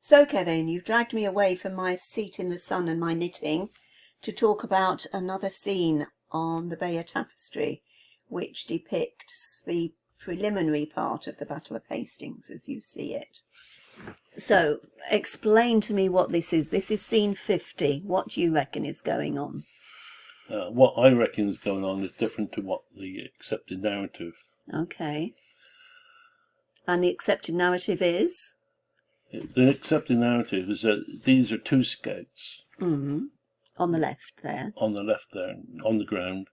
So, Kevin, you've dragged me away from my seat in the sun and my knitting to talk about another scene on the Bayeux Tapestry, which depicts the preliminary part of the Battle of Hastings as you see it. So, explain to me what this is. This is scene 50. What do you reckon is going on? What I reckon is going on is different to what the accepted narrative. Okay. And the accepted narrative is? The accepted narrative is that these are two scouts. Mm-hmm. On the left there. On the left there, on the ground.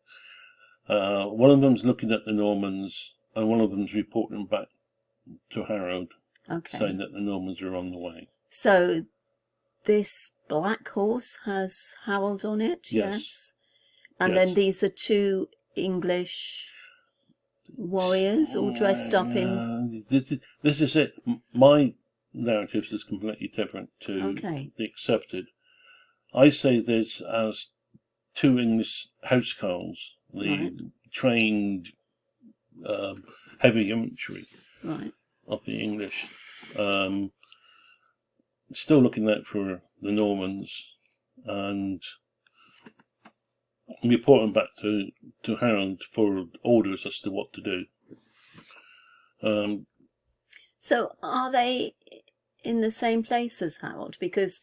One of them's looking at the Normans, and one of them's reporting back to Harold, saying that the Normans are on the way. So, this black horse has Harold on it, yes? And then these are two English warriors all dressed up in... This is it. My narrative is completely different to the accepted. I say this as two English housecarls, the trained heavy infantry of the English, still looking out for the Normans and reporting back to Harold for orders as to what to do. So are they in the same place as Harold? Because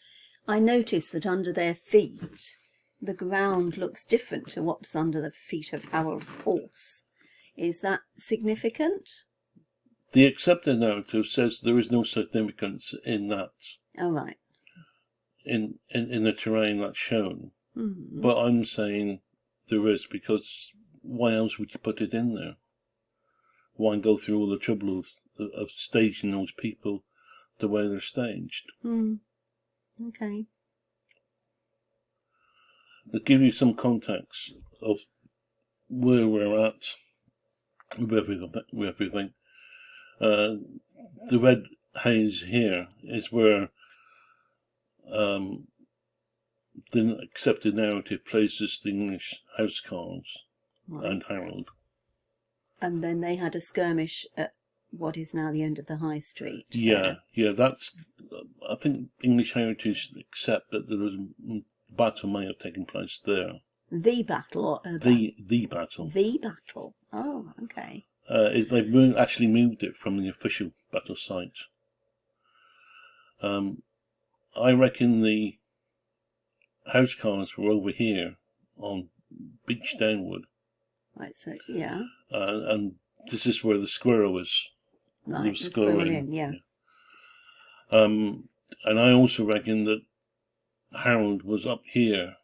I noticed that under their feet the ground looks different to what's under the feet of Harold's horse. Is that significant? The accepted narrative says there is no significance in that. Oh, right. In the terrain that's shown. Mm-hmm. But I'm saying there is, because why else would you put it in there? Why go through all the trouble of staging those people the way they're staged? Okay. To give you some context of where we're at with everything, the red haze here is where the accepted narrative places the English housecarls and Harold. And then they had a skirmish at what is now the end of the High Street. Yeah, that's... I think English heritage accept that the battle may have taken place there. The battle or the battle. The battle. Oh, okay. They've actually moved it from the official battle site. I reckon the housecarls were over here on beach downward. Right, so, yeah. And this is where the squirrel was. Right, the squirrel in, yeah. And I also reckon that Harold was up here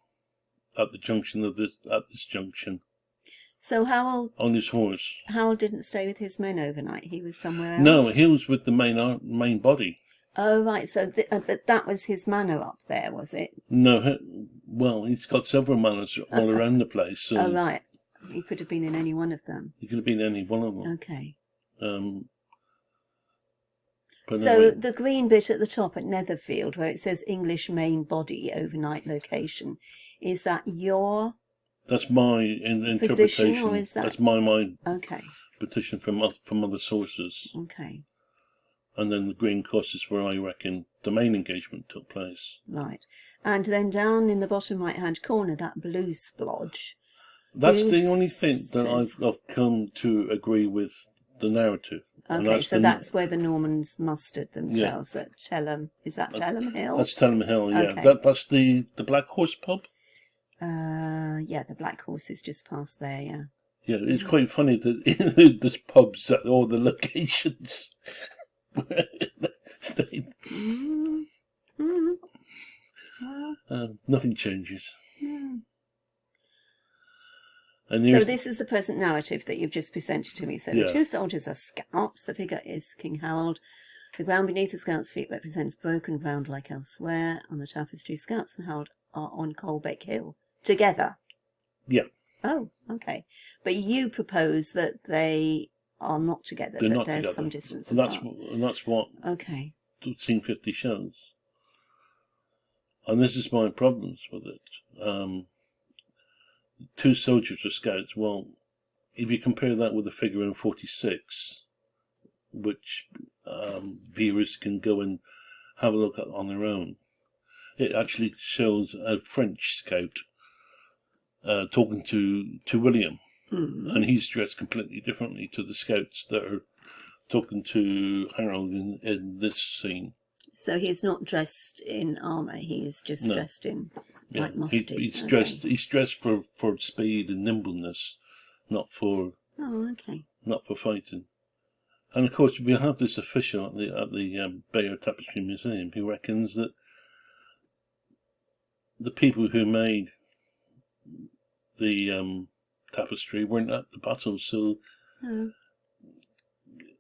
at the junction of this junction. So Harold... on his horse. Harold didn't stay with his men overnight. He was somewhere else. No, he was with the main body. Oh, right. So, but that was his manor up there, was it? No, well, he's got several manors all around the place. So oh, right. He could have been in any one of them. He could have been any one of them. Okay. So anyway, the green bit at the top at Netherfield, where it says English main body overnight location, is that your... That's my interpretation. Or is that... That's my petition from other sources. Okay. And then the green cross is where I reckon the main engagement took place. Right. And then down in the bottom right-hand corner, that blue splodge. That's the only thing that I've come to agree with the narrative. Okay, so that's where the Normans mustered themselves at Telham. Is that Telham Hill? That's Telham Hill, yeah. Okay. That's the Black Horse pub? Yeah, the Black Horse is just past there, yeah. Yeah, it's quite funny that there's pubs at all the locations where they stayed. Nothing changes. And so this is the present narrative that you've just presented to me. So the two soldiers are scouts. The figure is King Harold. The ground beneath the scouts' feet represents broken ground like elsewhere. On the tapestry, scouts and Harold are on Caldbec Hill together. Yeah. Oh, okay. But you propose that they are not together. They're that not there's together. Some distance apart. apart. And that's what scene 50 shows. And this is my problems with it. Two soldiers or scouts, well, if you compare that with the figure in 46, which viewers can go and have a look at on their own. It actually shows a French scout talking to William, and he's dressed completely differently to the scouts that are talking to Harold in this scene. So he's not dressed in armour; he is just dressed in like mufti. He's dressed. He's dressed for speed and nimbleness, not for not for fighting. And of course, we have this official at the Bayeux Tapestry Museum who reckons that the people who made the tapestry weren't at the battle, so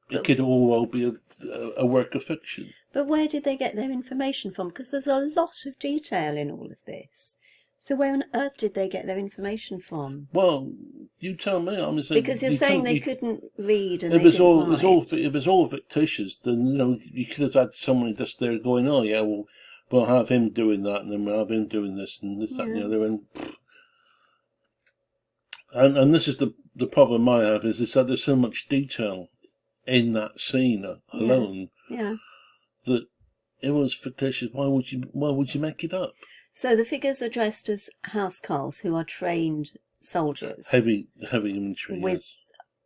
it could all well be a work of fiction. But where did they get their information from? Because there's a lot of detail in all of this. So where on earth did they get their information from? Well, you tell me. I'm saying, because you're saying they couldn't read and they didn't write. If it's all fictitious, then you could have had someone just there going, "Oh yeah, we'll have him doing that, and then we'll have him doing this and this, that, and the other." And this is the problem I have is that there's so much detail in that scene alone that it was fictitious. Why would you make it up? So the figures are dressed as housecarls who are trained soldiers, heavy infantry with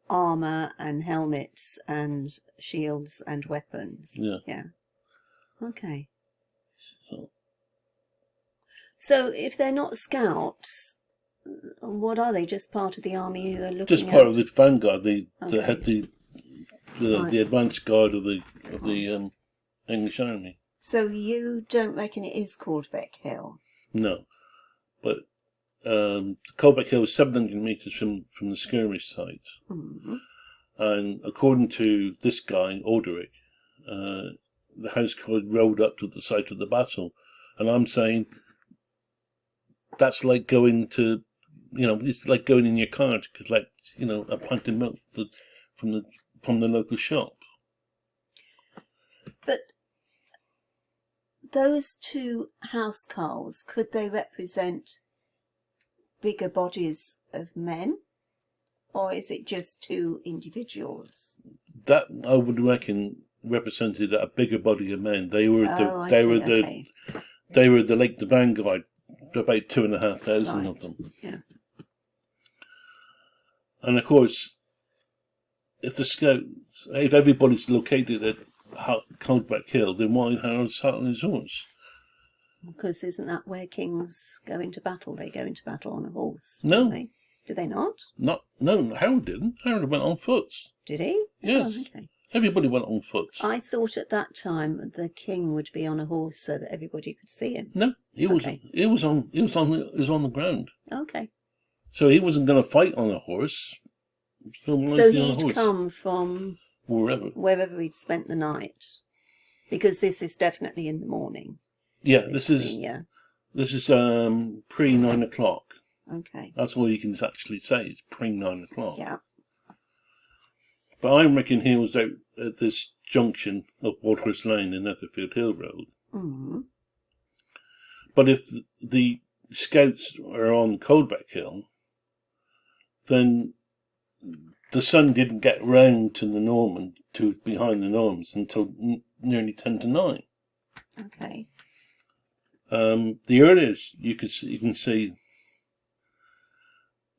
armour and helmets and shields and weapons. Yeah. Okay. So if they're not scouts, what are they? Just part of the army who are looking? Just part of the vanguard. They had the advance guard of the English army. So you don't reckon it is Caldbec Hill? No, but Caldbec Hill is 700 metres from the skirmish site, and according to this guy Alderic, the housecarls rode up to the site of the battle, and I'm saying that's like going to, it's like going in your car to collect, a pint of milk from the local shop. But those two housecarls, could they represent bigger bodies of men, or is it just two individuals? That I would reckon represented a bigger body of men. They were the vanguard, about 2,500 of them. Yeah. And of course, if everybody's located at Caldbec Hill, then why Harold sat on his horse? Because isn't that where kings go into battle? They go into battle on a horse. No. Do they not? No, Harold didn't. Harold went on foot. Did he? Yes. Oh, okay. Everybody went on foot. I thought at that time the king would be on a horse so that everybody could see him. No, he was on the ground. Okay. So he wasn't going to fight on a horse. So he'd come from wherever he'd spent the night, because this is definitely in the morning. Yeah, this is pre 9 o'clock. Okay. That's all you can actually say is pre 9 o'clock. Yeah. But I reckon he was out at this junction of Waterhurst Lane and Netherfield Hill Road. Mm-hmm. But if the scouts are on Caldbec Hill, then the sun didn't get round to behind the Normans until nearly 10 to 9. Okay. The earliest you can see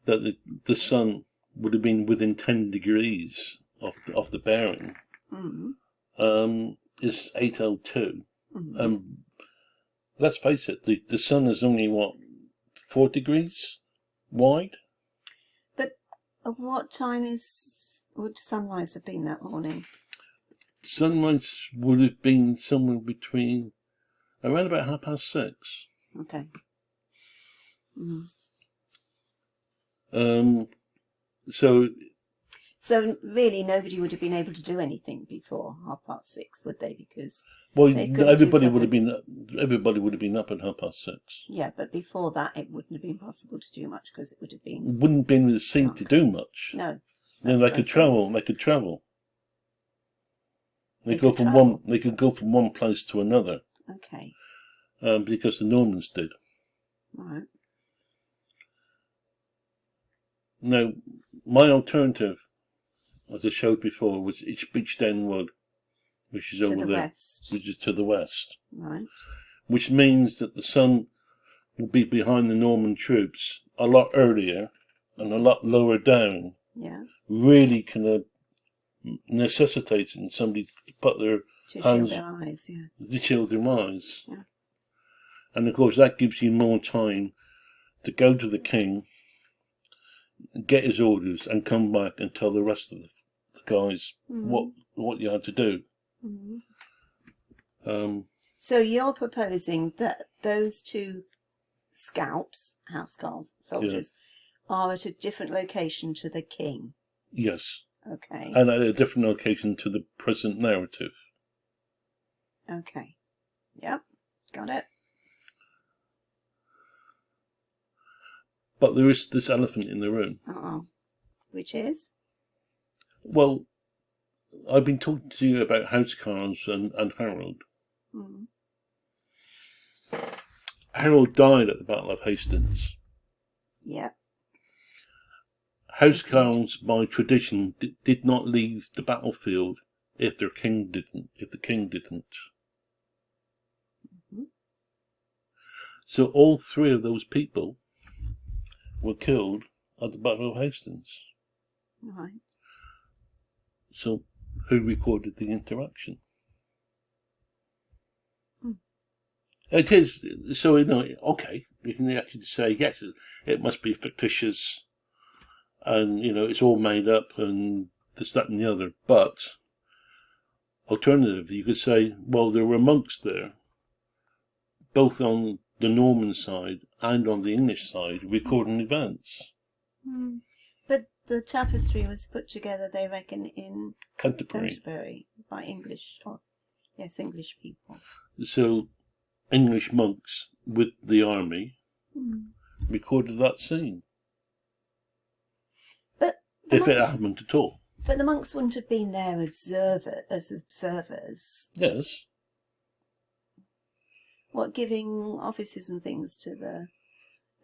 that the sun would have been within 10 degrees of the bearing is 8:02. Let's face it, the sun is only 4 degrees wide. But what time would sunrise have been that morning? Sunrise would have been somewhere between around about 6:30. Okay. So really nobody would have been able to do anything before 6:30, would they? Because everybody would have been up at 6:30. Yeah, but before that it wouldn't have been possible to do much because it would have been wouldn't been the scene to do much. No. Then they could travel. They could travel. They could go from one place to another. Okay. Because the Normans did. Right. Now, my alternative, as I showed before, was each beached end wood which is to over the there, west. which is to the west. Right. Which means that the sun will be behind the Norman troops a lot earlier and a lot lower down. Yeah. Really kind of necessitating somebody to put their To hands, shield their eyes, yes. to shield their eyes. Yeah. And of course that gives you more time to go to the king, get his orders, and come back and tell the rest of the guys what you had to do. So you're proposing that those two scouts, housecarls, soldiers, are at a different location to the king? Yes. Okay. And at a different location to the present narrative. Okay. Yep. Got it. But there is this elephant in the room. Uh-oh. Which is? Well, I've been talking to you about housecarls and Harold. Harold died at the Battle of Hastings. Yep. Housecarls, by tradition, did not leave the battlefield if the king didn't. So all three of those people were killed at the Battle of Hastings. Right. So who recorded the interaction? It is, so, okay, you can actually say, yes, it must be fictitious, and, it's all made up, and this, that, and the other. But, alternatively, you could say, well, there were monks there, both on the Norman side and on the English side, recording events. But the tapestry was put together, they reckon, in Canterbury by English people. So, English monks with the army recorded that scene. But if it happened at all. But the monks wouldn't have been there as observers. Yes. What, giving offices and things to the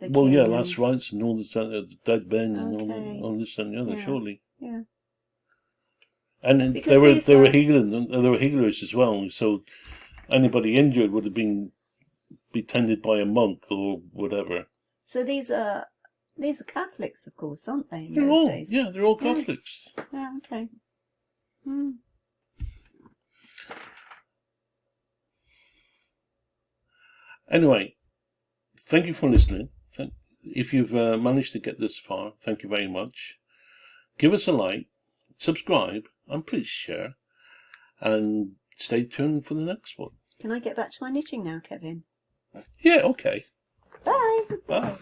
well, king? Yeah, last rites and all this, the dead men and all this and the other, surely. Yeah. And there were healers as well, so anybody injured would have been tended by a monk or whatever. So these are Catholics, of course, aren't they? They're all Catholics. Yes. Yeah, okay. Anyway, thank you for listening. If you've managed to get this far, thank you very much. Give us a like, subscribe, and please share. And stay tuned for the next one. Can I get back to my knitting now, Kevin? Yeah, okay. Bye. Bye.